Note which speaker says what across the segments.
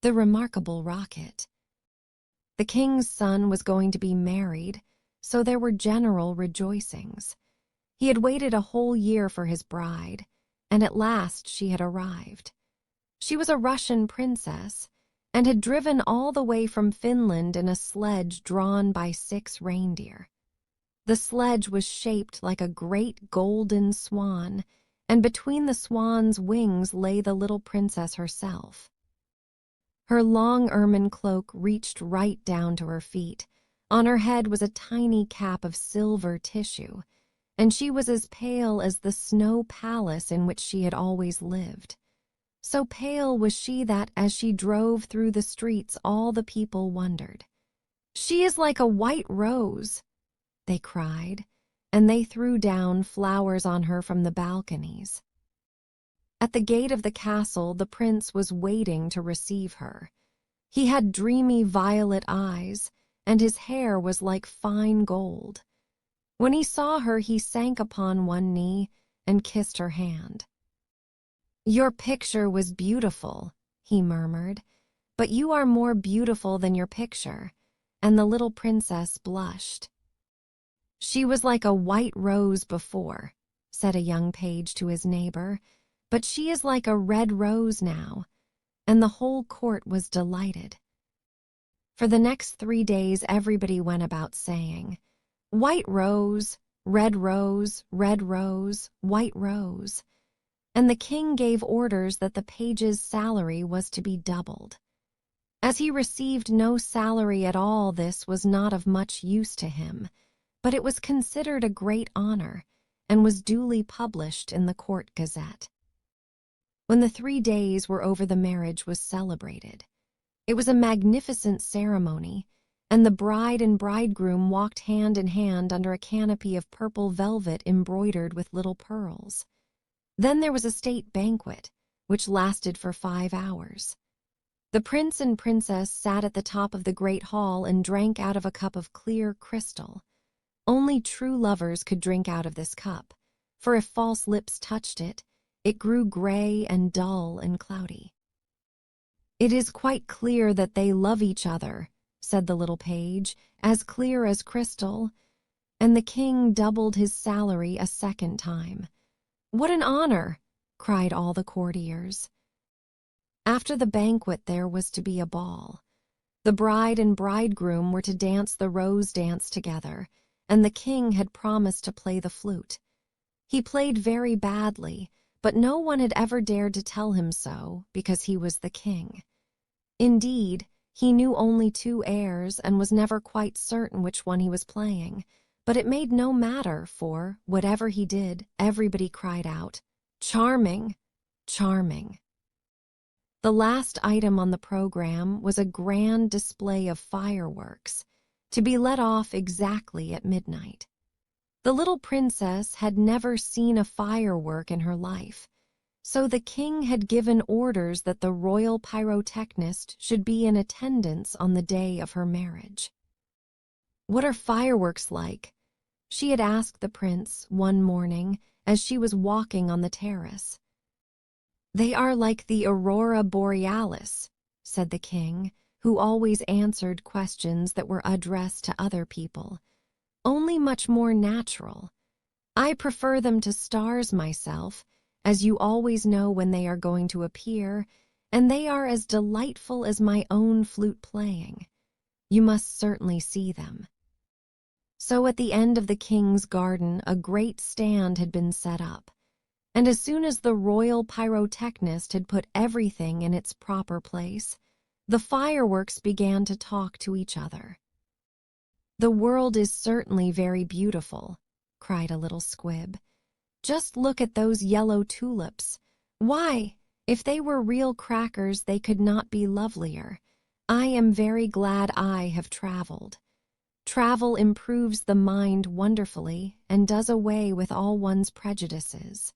Speaker 1: The remarkable rocket. The king's son was going to be married, so there were general rejoicings. He had waited a whole year for his bride, and at last she had arrived. She was a Russian princess, and had driven all the way from Finland in a sledge drawn by 6 reindeer. The sledge was shaped like a great golden swan, and between the swan's wings lay the little princess herself. Her long ermine cloak reached right down to her feet. On her head was a tiny cap of silver tissue, and she was as pale as the snow palace in which she had always lived. So pale was she that, as she drove through the streets, all the people wondered. "She is like a white rose," they cried, and they threw down flowers on her from the balconies. At the gate of the castle, the prince was waiting to receive her. He had dreamy violet eyes, and his hair was like fine gold. When he saw her, he sank upon one knee and kissed her hand. "Your picture was beautiful," he murmured, "but you are more beautiful than your picture," and the little princess blushed. "She was like a white rose before," said a young page to his neighbor, "but she is like a red rose now," and the whole court was delighted. For the next 3 days everybody went about saying, "White rose, red rose, red rose, white rose," and the king gave orders that the page's salary was to be doubled. As he received no salary at all, this was not of much use to him, but it was considered a great honor, and was duly published in the court gazette. When the 3 days were over, the marriage was celebrated. It was a magnificent ceremony, and the bride and bridegroom walked hand in hand under a canopy of purple velvet embroidered with little pearls. Then there was a state banquet, which lasted for 5 hours. The prince and princess sat at the top of the great hall and drank out of a cup of clear crystal. Only true lovers could drink out of this cup, for if false lips touched it, it grew gray and dull and cloudy. "It is quite clear that they love each other," said the little page, "as clear as crystal," and the king doubled his salary a second time. "What an honor!" cried all the courtiers. After the banquet there was to be a ball. The bride and bridegroom were to dance the rose dance together, and the king had promised to play the flute. He played very badly, but no one had ever dared to tell him so, because he was the king. Indeed, he knew only 2 airs and was never quite certain which one he was playing, but it made no matter, for, whatever he did, everybody cried out, "Charming! Charming!" The last item on the program was a grand display of fireworks, to be let off exactly at midnight. The little princess had never seen a firework in her life, so the king had given orders that the royal pyrotechnist should be in attendance on the day of her marriage. "What are fireworks like?" she had asked the prince one morning as she was walking on the terrace. "They are like the aurora borealis," said the king, who always answered questions that were addressed to other people, "only much more natural. I prefer them to stars myself, as you always know when they are going to appear, and they are as delightful as my own flute playing. You must certainly see them." So at the end of the king's garden a great stand had been set up, and as soon as the royal pyrotechnist had put everything in its proper place, the fireworks began to talk to each other. "The world is certainly very beautiful," cried a little squib. "Just look at those yellow tulips. Why, if they were real crackers they could not be lovelier. I am very glad I have traveled. Travel improves the mind wonderfully and does away with all one's prejudices."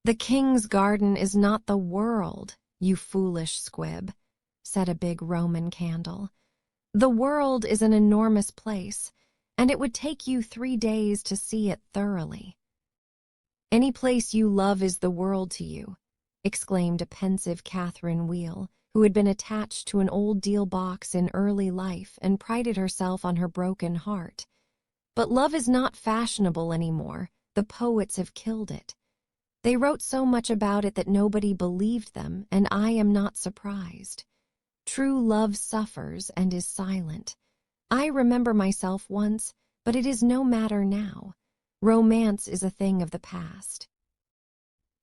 Speaker 1: "The king's garden is not the world, you foolish squib," said a big Roman candle. "The world is an enormous place, and it would take you 3 days to see it thoroughly." "Any place you love is the world to you," exclaimed a pensive Catherine Wheel, who had been attached to an old deal box in early life and prided herself on her broken heart. But love is not fashionable anymore. The poets have killed it. They wrote so much about it that nobody believed them, and I am not surprised. True love suffers and is silent. I remember myself once, but it is no matter now. Romance is a thing of the past.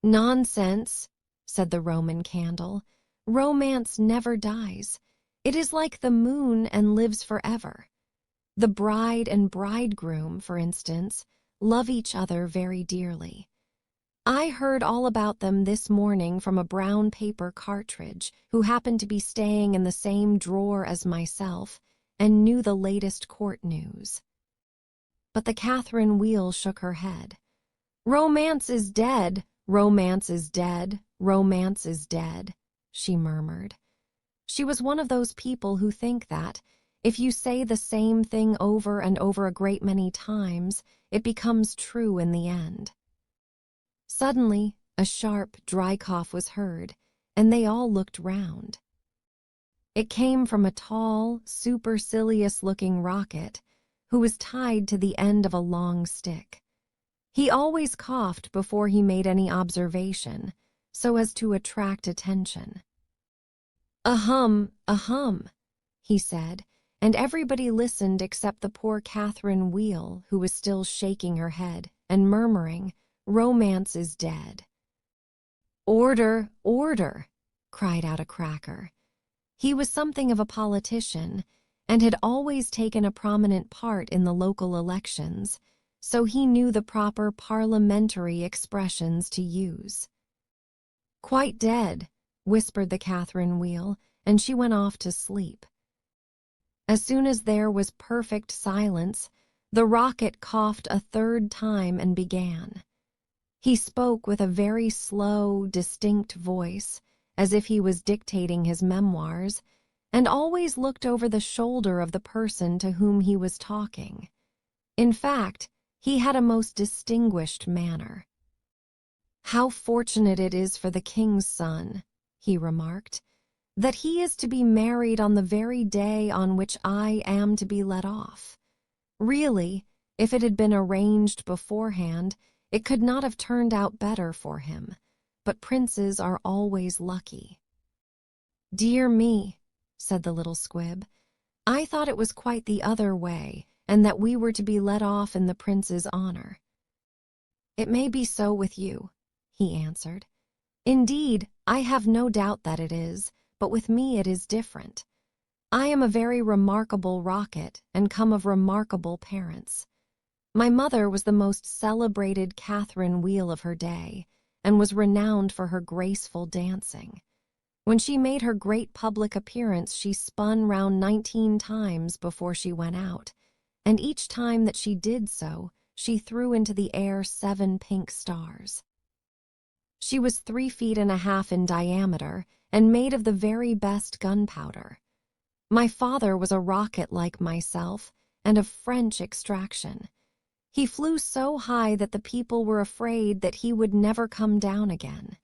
Speaker 1: Nonsense, said the Roman candle. Romance never dies. It is like the moon and lives forever. The bride and bridegroom, for instance, love each other very dearly. I heard all about them this morning from a brown paper cartridge who happened to be staying in the same drawer as myself and knew the latest court news. But the Catherine Wheel shook her head. Romance is dead, romance is dead, romance is dead, she murmured. She was one of those people who think that, if you say the same thing over and over a great many times, it becomes true in the end. Suddenly, a sharp, dry cough was heard, and they all looked round. It came from a tall, supercilious-looking rocket who was tied to the end of a long stick. He always coughed before he made any observation, so as to attract attention. Ahem, he said, and everybody listened except the poor Catherine Wheel, who was still shaking her head and murmuring, Romance is dead. Order, order, cried out a cracker. He was something of a politician and had always taken a prominent part in the local elections, so he knew the proper parliamentary expressions to use. Quite dead, whispered the Catherine Wheel, and she went off to sleep. As soon as there was perfect silence, the rocket coughed a third time and began. He spoke with a very slow, distinct voice, as if he was dictating his memoirs, and always looked over the shoulder of the person to whom he was talking. In fact, he had a most distinguished manner. How fortunate it is for the king's son, he remarked, that he is to be married on the very day on which I am to be let off. Really, if it had been arranged beforehand, it could not have turned out better for him, but princes are always lucky. Dear me, said the little squib, I thought it was quite the other way, and that we were to be let off in the prince's honor. It may be so with you, he answered. Indeed, I have no doubt that it is, but with me it is different. I am a very remarkable rocket and come of remarkable parents. My mother was the most celebrated Catherine Wheel of her day, and was renowned for her graceful dancing. When she made her great public appearance, she spun round 19 times before she went out, and each time that she did so, she threw into the air 7 pink stars. She was 3.5 feet in diameter, and made of the very best gunpowder. My father was a rocket like myself, and of French extraction. He flew so high that the people were afraid that he would never come down again.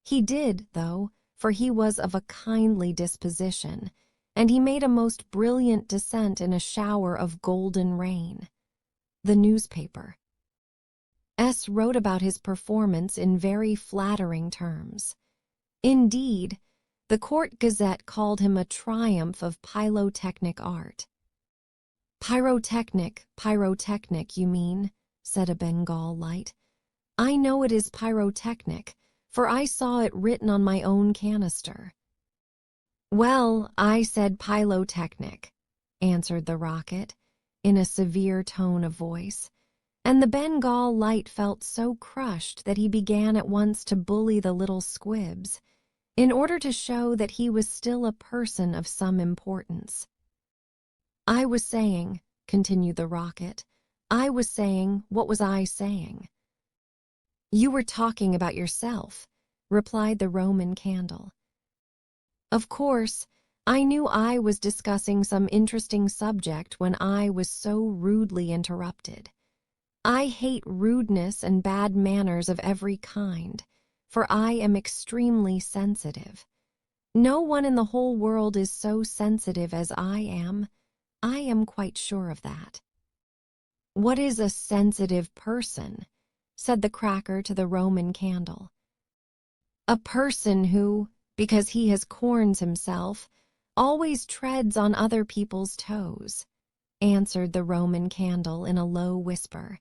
Speaker 1: He did, though, for he was of a kindly disposition, and he made a most brilliant descent in a shower of golden rain. The newspaper S. wrote about his performance in very flattering terms. Indeed, the Court Gazette called him a triumph of pyrotechnic art. Pyrotechnic, you mean, said a Bengal light. I know it is pyrotechnic, for I saw it written on my own canister. Well, I said pyrotechnic, answered the rocket, in a severe tone of voice, and the Bengal light felt so crushed that he began at once to bully the little squibs, in order to show that he was still a person of some importance. I was saying, continued the rocket, what was I saying? You were talking about yourself, replied the Roman candle. Of course, I knew I was discussing some interesting subject when I was so rudely interrupted. I hate rudeness and bad manners of every kind, for I am extremely sensitive. No one in the whole world is so sensitive as I am. I am quite sure of that. What is a sensitive person? Said the cracker to the Roman candle. A person who, because he has corns himself, always treads on other people's toes, answered the Roman candle in a low whisper,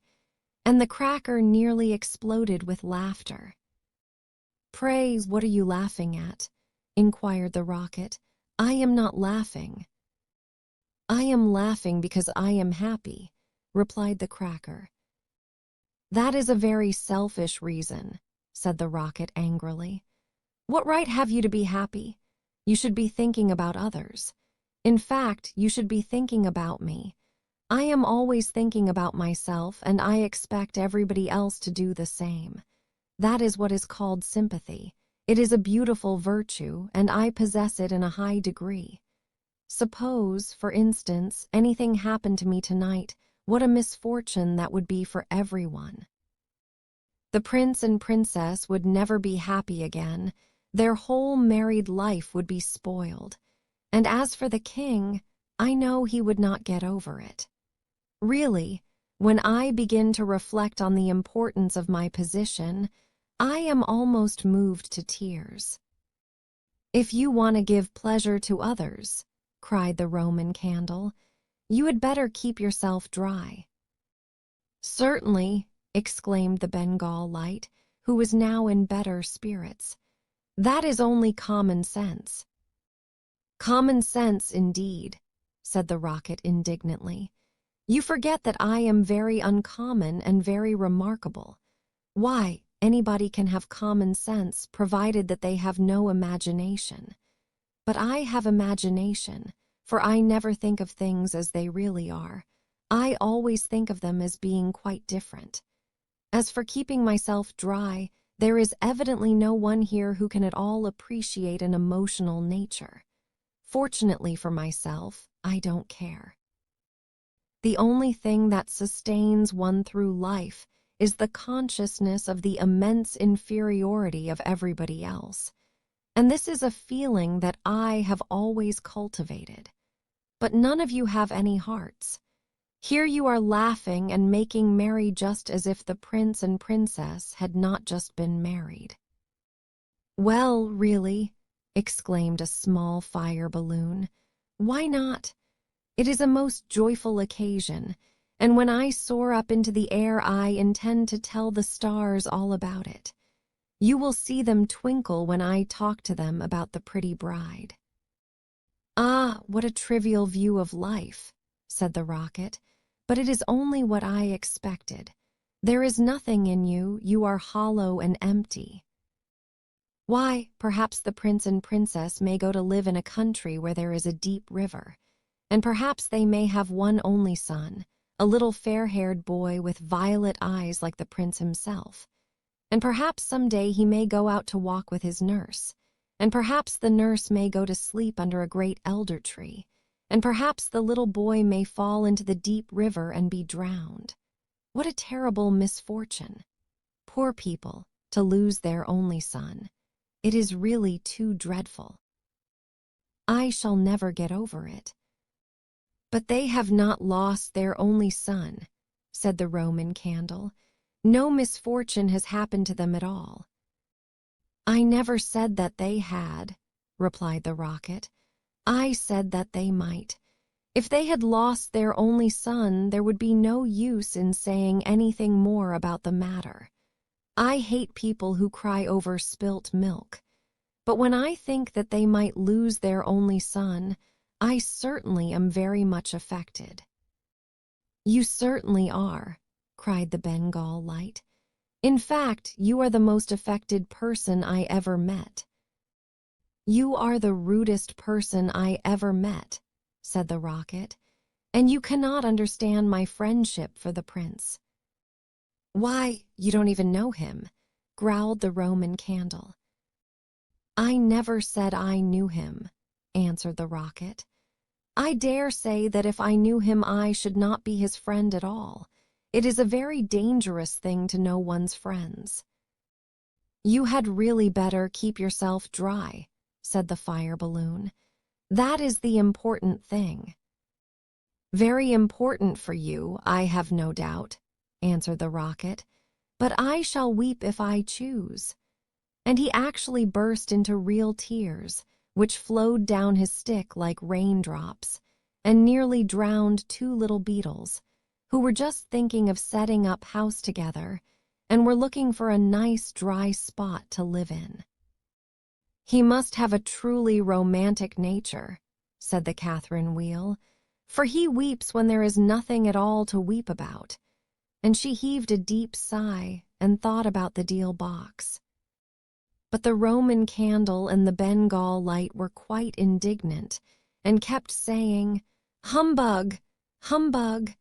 Speaker 1: and the cracker nearly exploded with laughter. Pray, what are you laughing at? Inquired the rocket. I am not laughing. I am laughing because I am happy, replied the cracker. That is a very selfish reason, said the rocket angrily. What right have you to be happy? You should be thinking about others. In fact, you should be thinking about me. I am always thinking about myself, and I expect everybody else to do the same. That is what is called sympathy. It is a beautiful virtue, and I possess it in a high degree. Suppose, for instance, anything happened to me tonight, what a misfortune that would be for everyone. The prince and princess would never be happy again. Their whole married life would be spoiled. And as for the king, I know he would not get over it. Really, when I begin to reflect on the importance of my position, I am almost moved to tears. If you want to give pleasure to others, cried the Roman candle, you had better keep yourself dry. Certainly, exclaimed the Bengal light, who was now in better spirits. That is only common sense. Common sense, indeed, said the rocket indignantly. You forget that I am very uncommon and very remarkable. Why, anybody can have common sense provided that they have no imagination. But I have imagination, for I never think of things as they really are. I always think of them as being quite different. As for keeping myself dry, there is evidently no one here who can at all appreciate an emotional nature. Fortunately for myself, I don't care. The only thing that sustains one through life is the consciousness of the immense inferiority of everybody else. And this is a feeling that I have always cultivated. But none of you have any hearts. Here you are laughing and making merry just as if the prince and princess had not just been married. Well, really, exclaimed a small fire balloon, why not? It is a most joyful occasion, and when I soar up into the air I intend to tell the stars all about it. You will see them twinkle when I talk to them about the pretty bride. Ah, what a trivial view of life, said the rocket, but it is only what I expected. There is nothing in you, you are hollow and empty. Why, perhaps the prince and princess may go to live in a country where there is a deep river, and perhaps they may have one only son, a little fair-haired boy with violet eyes like the prince himself. And perhaps someday he may go out to walk with his nurse, and perhaps the nurse may go to sleep under a great elder tree, and perhaps the little boy may fall into the deep river and be drowned. What a terrible misfortune! Poor people, to lose their only son. It is really too dreadful. I shall never get over it. But they have not lost their only son, said the Roman candle. No misfortune has happened to them at all. I never said that they had, replied the rocket. I said that they might. If they had lost their only son, there would be no use in saying anything more about the matter. I hate people who cry over spilt milk. But when I think that they might lose their only son, I certainly am very much affected. You certainly are, cried the Bengal light. In fact, you are the most affected person I ever met. You are the rudest person I ever met, said the rocket, and you cannot understand my friendship for the prince. Why, you don't even know him, growled the Roman candle. I never said I knew him, answered the rocket. I dare say that if I knew him I should not be his friend at all. It is a very dangerous thing to know one's friends. You had really better keep yourself dry, said the fire balloon. "That is the important thing." "Very important for you, I have no doubt," answered the rocket, "but I shall weep if I choose." And he actually burst into real tears, which flowed down his stick like raindrops, and nearly drowned two little beetles, who were just thinking of setting up house together and were looking for a nice dry spot to live in. "He must have a truly romantic nature," said the Catherine Wheel, "for he weeps when there is nothing at all to weep about." And she heaved a deep sigh and thought about the deal box. But the Roman candle and the Bengal light were quite indignant and kept saying, "Humbug! Humbug!"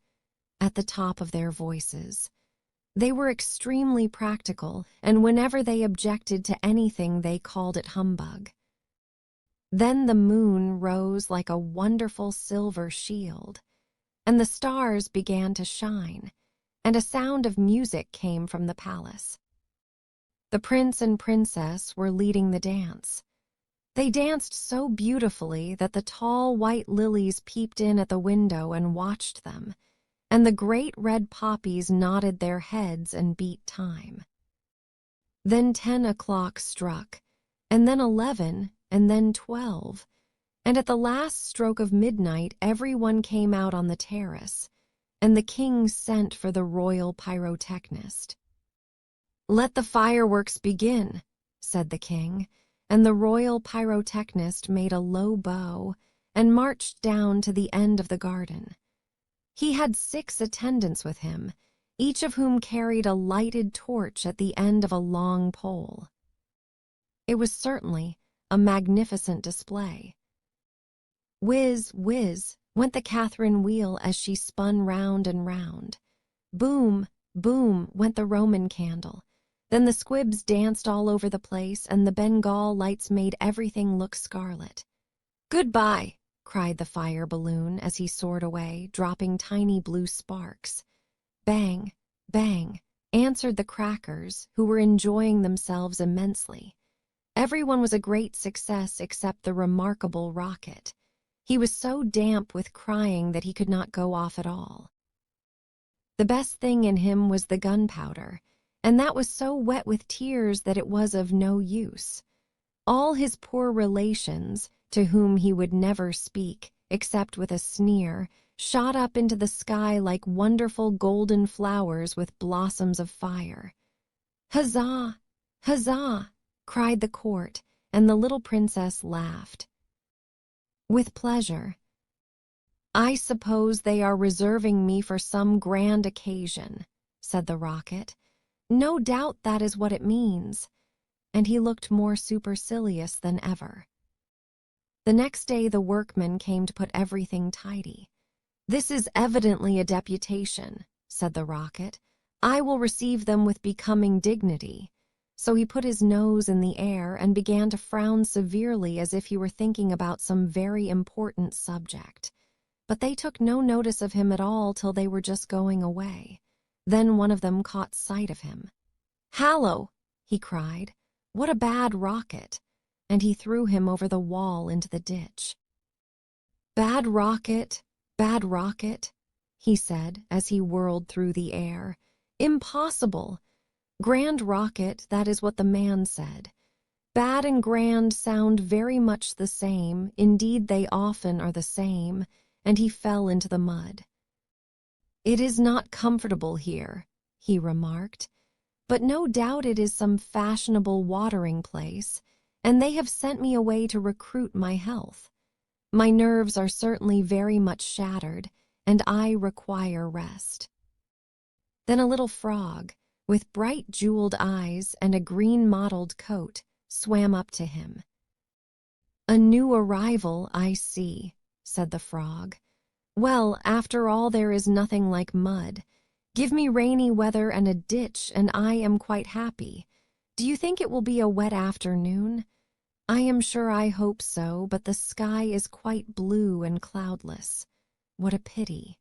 Speaker 1: at the top of their voices. They were extremely practical, and whenever they objected to anything they called it humbug. Then the moon rose like a wonderful silver shield, and the stars began to shine, and a sound of music came from the palace. The prince and princess were leading the dance. They danced so beautifully that the tall white lilies peeped in at the window and watched them, and the great red poppies nodded their heads and beat time. Then 10 o'clock struck, and then 11, and then 12, and at the last stroke of midnight everyone came out on the terrace, and the king sent for the royal pyrotechnist. "Let the fireworks begin," said the king, and the royal pyrotechnist made a low bow and marched down to the end of the garden. He had 6 attendants with him, each of whom carried a lighted torch at the end of a long pole. It was certainly a magnificent display. Whiz, whiz, went the Catherine Wheel as she spun round and round. Boom, boom, went the Roman candle. Then the squibs danced all over the place, and the Bengal lights made everything look scarlet. "Goodbye," cried the fire balloon as he soared away, dropping tiny blue sparks. Bang, bang, answered the crackers, who were enjoying themselves immensely. Everyone was a great success except the remarkable rocket. He was so damp with crying that he could not go off at all. The best thing in him was the gunpowder, and that was so wet with tears that it was of no use. All his poor relations, to whom he would never speak, except with a sneer, shot up into the sky like wonderful golden flowers with blossoms of fire. "Huzzah! Huzzah!" cried the court, and the little princess laughed. "With pleasure. I suppose they are reserving me for some grand occasion," said the rocket. "No doubt that is what it means." And he looked more supercilious than ever. The next day the workmen came to put everything tidy. "This is evidently a deputation," said the rocket. "I will receive them with becoming dignity." So he put his nose in the air and began to frown severely as if he were thinking about some very important subject. But they took no notice of him at all till they were just going away. Then one of them caught sight of him. "Hallo!" he cried. "What a bad rocket!" And he threw him over the wall into the ditch. Bad rocket," he said as he whirled through the air. "Impossible! Grand rocket, that is what the man said. Bad and grand sound very much the same, indeed they often are the same," and he fell into the mud. "It is not comfortable here," he remarked, "but no doubt it is some fashionable watering place, and they have sent me away to recruit my health. My nerves are certainly very much shattered, and I require rest." Then a little frog, with bright jeweled eyes and a green mottled coat, swam up to him. "A new arrival, I see," said the frog. "Well, after all there is nothing like mud. Give me rainy weather and a ditch and I am quite happy. Do you think it will be a wet afternoon? I am sure I hope so, but the sky is quite blue and cloudless. What a pity."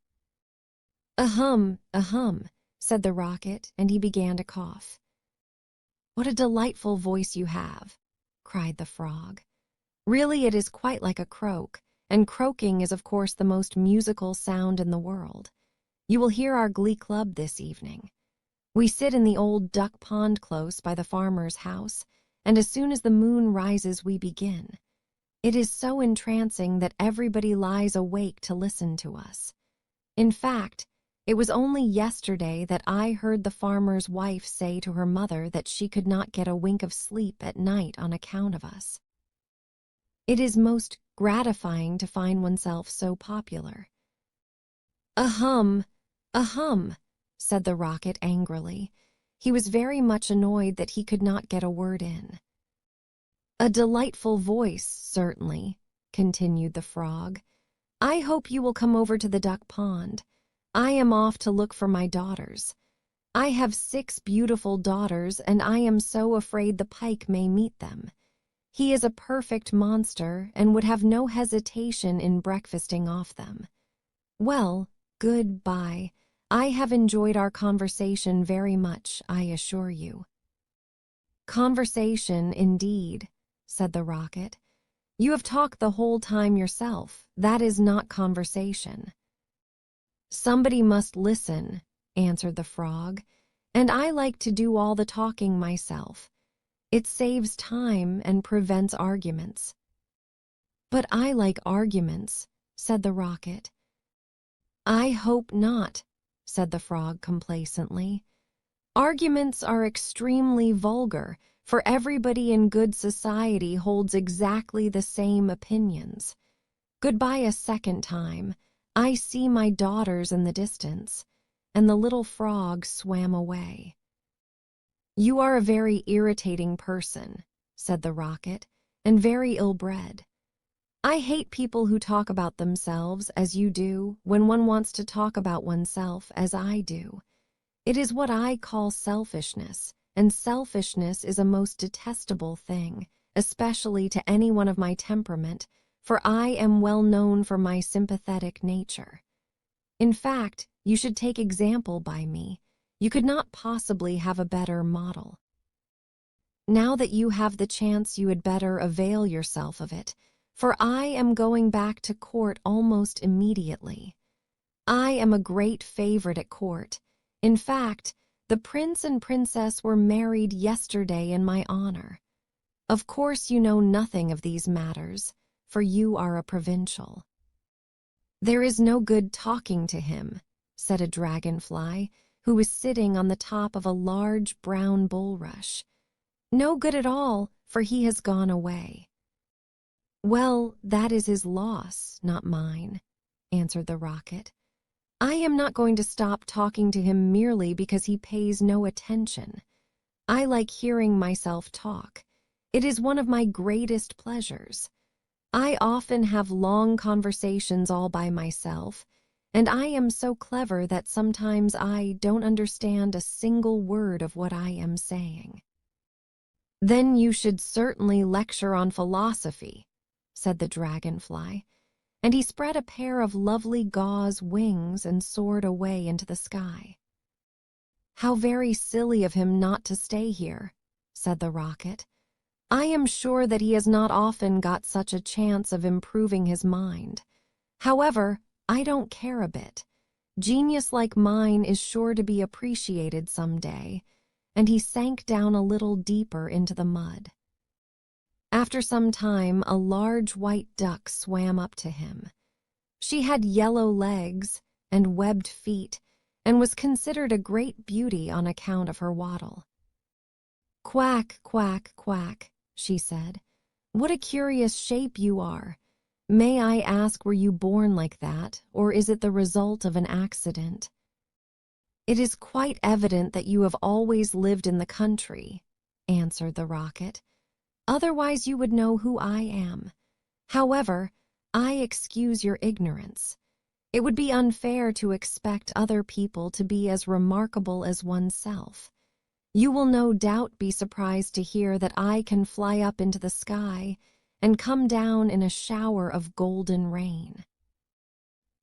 Speaker 1: "Ahem, ahem," said the rocket, and he began to cough. "What a delightful voice you have," cried the frog. Really, it is quite like a croak, and croaking is of course the most musical sound in the world. You will hear our glee club this evening. We sit in the old duck pond close by the farmer's house, and as soon as the moon rises we begin. It is so entrancing that everybody lies awake to listen to us. In fact, it was only yesterday that I heard the farmer's wife say to her mother that she could not get a wink of sleep at night on account of us. It is most gratifying to find oneself so popular. Ahem, ahem, said the Rocket angrily. He was very much annoyed that he could not get a word in. A delightful voice, certainly, continued the Frog. I hope you will come over to the duck pond. I am off to look for my daughters. I have 6 beautiful daughters, and I am so afraid the pike may meet them. He is a perfect monster and would have no hesitation in breakfasting off them. Well, good-bye. I have enjoyed our conversation very much, I assure you. Conversation, indeed, said the Rocket. You have talked the whole time yourself. That is not conversation. Somebody must listen, answered the Frog, and I like to do all the talking myself. It saves time and prevents arguments. But I like arguments, said the Rocket. I hope not, said the Frog complacently. Arguments are extremely vulgar, for everybody in good society holds exactly the same opinions. Goodbye a second time. I see my daughters in the distance. And the little Frog swam away. You are a very irritating person, said the Rocket, and very ill-bred. I hate people who talk about themselves as you do when one wants to talk about oneself as I do. It is what I call selfishness, and selfishness is a most detestable thing, especially to anyone of my temperament, for I am well known for my sympathetic nature. In fact, you should take example by me. You could not possibly have a better model. Now that you have the chance, you had better avail yourself of it, for I am going back to court almost immediately. I am a great favorite at court. In fact, the prince and princess were married yesterday in my honor. Of course you know nothing of these matters, for you are a provincial. There is no good talking to him, said a dragonfly, who was sitting on the top of a large brown bulrush. No good at all, for he has gone away. Well, that is his loss, not mine, answered the Rocket. I am not going to stop talking to him merely because he pays no attention. I like hearing myself talk. It is one of my greatest pleasures. I often have long conversations all by myself, and I am so clever that sometimes I don't understand a single word of what I am saying. Then you should certainly lecture on philosophy, said the dragonfly, and he spread a pair of lovely gauze wings and soared away into the sky. How very silly of him not to stay here, said the Rocket. I am sure that he has not often got such a chance of improving his mind. However, I don't care a bit. Genius like mine is sure to be appreciated some day, and he sank down a little deeper into the mud. After some time, a large white duck swam up to him. She had yellow legs and webbed feet, and was considered a great beauty on account of her waddle. Quack, quack, quack, she said. What a curious shape you are. May I ask, were you born like that, or is it the result of an accident? It is quite evident that you have always lived in the country, answered the Rocket. Otherwise you would know who I am. However, I excuse your ignorance. It would be unfair to expect other people to be as remarkable as oneself. You will no doubt be surprised to hear that I can fly up into the sky and come down in a shower of golden rain.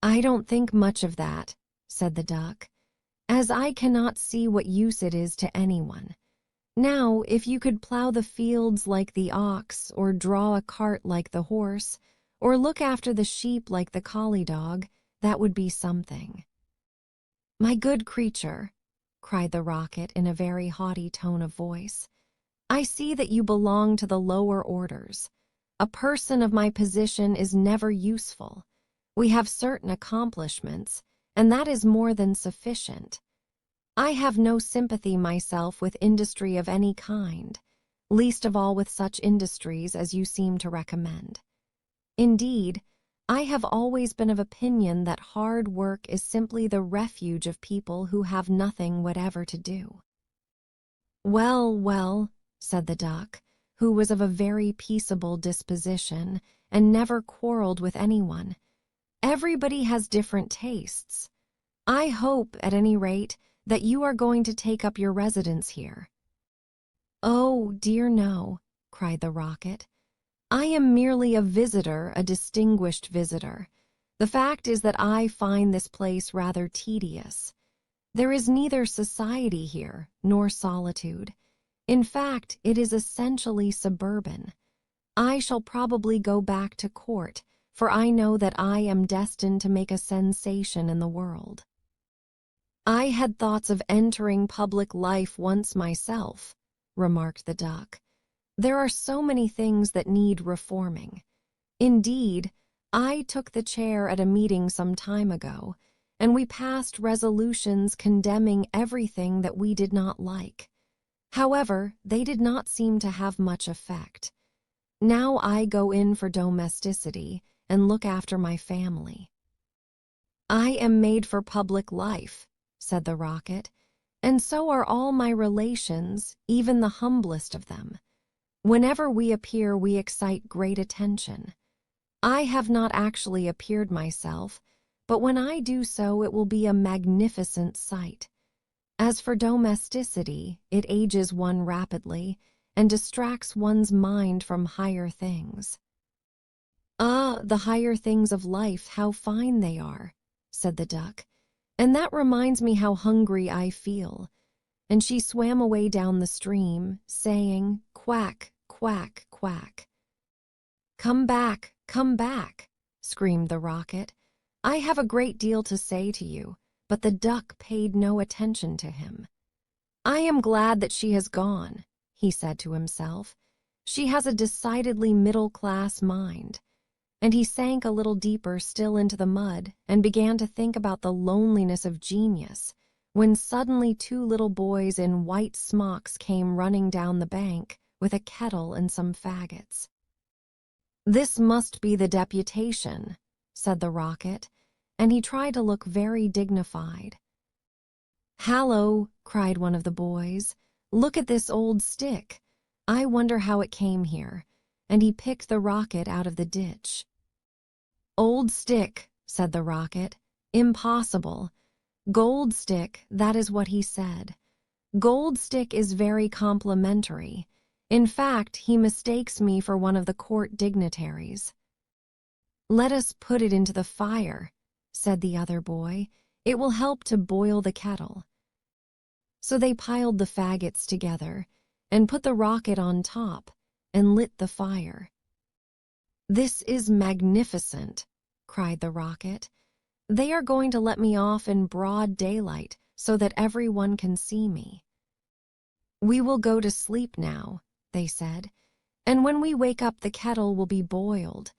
Speaker 1: I don't think much of that, said the duck, as I cannot see what use it is to anyone. Now, if you could plow the fields like the ox, or draw a cart like the horse, or look after the sheep like the collie dog, that would be something." "My good creature," cried the rocket in a very haughty tone of voice, "I see that you belong to the lower orders. A person of my position is never useful. We have certain accomplishments, and that is more than sufficient. I have no sympathy myself with industry of any kind, least of all with such industries as you seem to recommend. Indeed, I have always been of opinion that hard work is simply the refuge of people who have nothing whatever to do." "Well, well," said the duck, who was of a very peaceable disposition and never quarreled with anyone, "everybody has different tastes. I hope, at any rate, that you are going to take up your residence here." "Oh, dear no," cried the rocket. "I am merely a visitor, a distinguished visitor. The fact is that I find this place rather tedious. There is neither society here, nor solitude. In fact, it is essentially suburban. I shall probably go back to court, for I know that I am destined to make a sensation in the world." "I had thoughts of entering public life once myself," remarked the duck. "There are so many things that need reforming. Indeed, I took the chair at a meeting some time ago, and we passed resolutions condemning everything that we did not like. However, they did not seem to have much effect. Now I go in for domesticity and look after my family." "I am made for public life," said the rocket, "and so are all my relations, even the humblest of them. Whenever we appear, we excite great attention. I have not actually appeared myself, but when I do so, it will be a magnificent sight. As for domesticity, it ages one rapidly and distracts one's mind from higher things." "Ah, the higher things of life, how fine they are," said the duck. "And that reminds me how hungry I feel." And she swam away down the stream, saying, "Quack, quack, quack." Come back," screamed the rocket. "I have a great deal to say to you," but the duck paid no attention to him. "I am glad that she has gone," he said to himself. "She has a decidedly middle-class mind." And he sank a little deeper still into the mud and began to think about the loneliness of genius, when suddenly two little boys in white smocks came running down the bank with a kettle and some faggots. "This must be the deputation," said the rocket, and he tried to look very dignified. "Hallo," cried one of the boys, "look at this old stick. I wonder how it came here," and he picked the rocket out of the ditch. "Old stick," said the rocket. "Impossible. Gold stick," that is what he said. "Gold stick is very complimentary. In fact, he mistakes me for one of the court dignitaries." "Let us put it into the fire," said the other boy. "It will help to boil the kettle." So they piled the faggots together and put the rocket on top and lit the fire. "This is magnificent," cried the rocket. "They are going to let me off in broad daylight so that everyone can see me." "We will go to sleep now," they said, "and when we wake up the kettle will be boiled."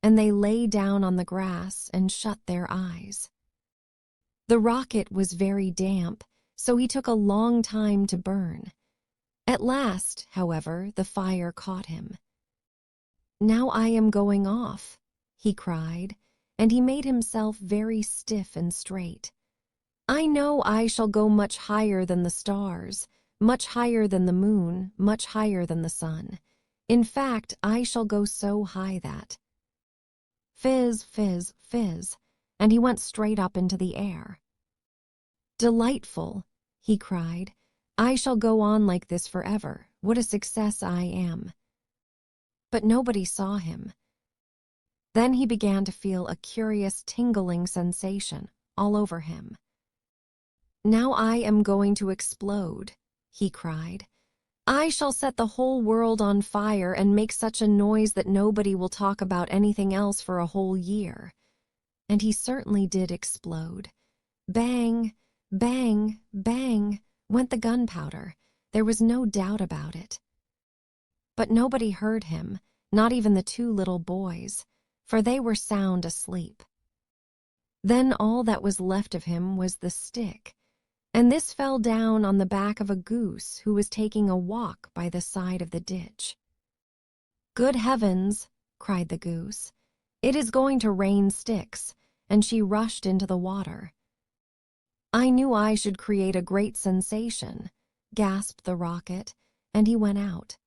Speaker 1: And they lay down on the grass and shut their eyes. The rocket was very damp, so he took a long time to burn. At last, however, the fire caught him. "Now I am going off," he cried, and he made himself very stiff and straight. "I know I shall go much higher than the stars, much higher than the moon, much higher than the sun. In fact, I shall go so high that—" Fizz, fizz, fizz, and he went straight up into the air. "Delightful," he cried. "I shall go on like this forever. What a success I am." But nobody saw him. Then he began to feel a curious tingling sensation all over him. "Now I am going to explode," he cried. I shall set the whole world on fire and make such a noise that nobody will talk about anything else for a whole year. And he certainly did explode. Bang, bang, bang went the gunpowder. There was no doubt about it. But nobody heard him, not even the two little boys, for they were sound asleep. Then all that was left of him was the stick, and this fell down on the back of a goose who was taking a walk by the side of the ditch. "Good heavens!" cried the goose. "It is going to rain sticks," and she rushed into the water. "I knew I should create a great sensation," gasped the rocket, and he went out.